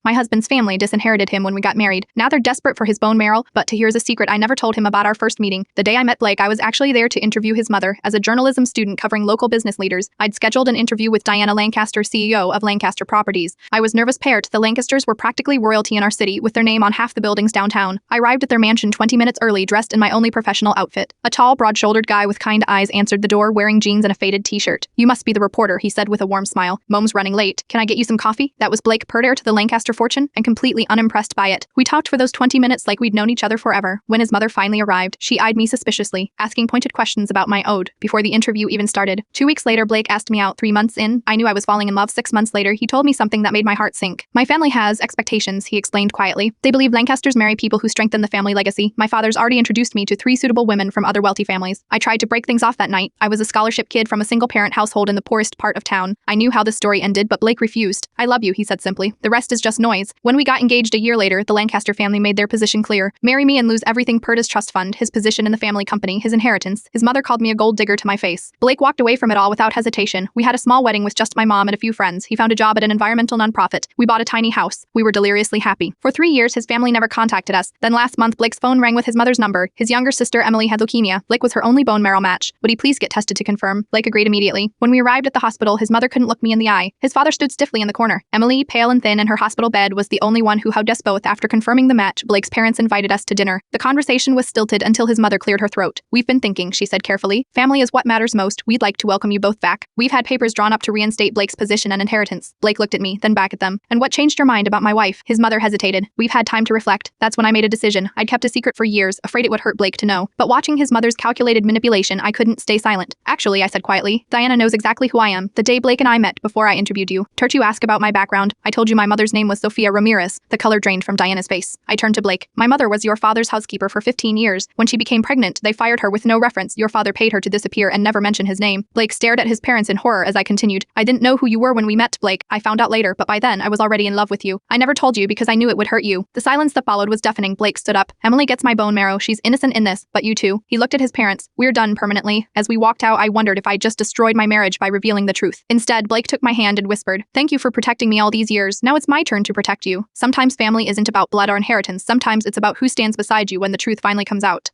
My husband's family disinherited him when we got married. Now they're desperate for his bone marrow, but here's a secret I never told him about our first meeting. The day I met Blake, I was actually there to interview his mother. As a journalism student covering local business leaders, I'd scheduled an interview with Diana Lancaster, CEO of Lancaster Properties. I was nervous paired. The Lancasters were practically royalty in our city, with their name on half the buildings downtown. I arrived at their mansion 20 minutes early, dressed in my only professional outfit. A tall, broad-shouldered guy with kind eyes answered the door, wearing jeans and a faded t-shirt. "You must be the reporter," he said with a warm smile. "Mom's running late. Can I get you some coffee?" That was Blake, heir to the Lancaster fortune, and completely unimpressed by it. We talked for those 20 minutes like we'd known each other forever. When his mother finally arrived, she eyed me suspiciously, asking pointed questions about my ode. Before the interview even started, 2 weeks later, Blake asked me out. 3 months in, I knew I was falling in love. 6 months later, he told me something that made my heart sink. "My family has expectations," he explained quietly. "They believe Lancasters marry people who strengthen the family legacy. My father's already introduced me to 3 suitable women from other wealthy families. I tried to break things off that night. I was a scholarship kid from a single-parent household in the poorest part of town. I knew how the story ended, but Blake refused. "I love you," he said simply. "The rest is just noise." When we got engaged a year later, the Lancaster family made their position clear. Marry me and lose everything: Purda's trust fund, his position in the family company, his inheritance. His mother called me a gold digger to my face. Blake walked away from it all without hesitation. We had a small wedding with just my mom and a few friends. He found a job at an environmental nonprofit. We bought a tiny house. We were deliriously happy. For 3 years, his family never contacted us. Then last month, Blake's phone rang with his mother's number. His younger sister, Emily, had leukemia. Blake was her only bone marrow match. "Would he please get tested to confirm?" Blake agreed immediately. When we arrived at the hospital, his mother couldn't look me in the eye. His father stood stiffly in the corner. Emily, pale and thin in her hospital bed, was the only one who hugged us both. After confirming the match, Blake's parents invited us to dinner. The conversation was stilted until his mother cleared her throat. "We've been thinking," she said carefully. "Family is what matters most. We'd like to welcome you both back. We've had papers drawn up to reinstate Blake's position and inheritance." Blake looked at me, then back at them. "And what changed your mind about my wife?" His mother hesitated. "We've had time to reflect. That's when I made a decision. I'd kept a secret for years, afraid it would hurt Blake to know. But watching his mother's calculated manipulation, I couldn't stay silent. Actually," I said quietly, "Diana knows exactly who I am. The day Blake and I met, before I interviewed you, you ask about my background. I told you my mother's name was Sophia Ramirez." The color drained from Diana's face. I turned to Blake. "My mother was your father's housekeeper for 15 years. When she became pregnant, they fired her with no reference. Your father paid her to disappear and never mention his name." Blake stared at his parents in horror as I continued. "I didn't know who you were when we met, Blake. I found out later, but by then, I was already in love with you. I never told you because I knew it would hurt you." The silence that followed was deafening. Blake stood up. "Emily gets my bone marrow. She's innocent in this, but you too." He looked at his parents. "We're done permanently." As we walked out, I wondered if I'd just destroyed my marriage by revealing the truth. Instead, Blake took my hand and whispered, "Thank you for protecting me all these years. Now it's my turn to protect you. Sometimes family isn't about blood or inheritance. Sometimes it's about who stands beside you when the truth finally comes out."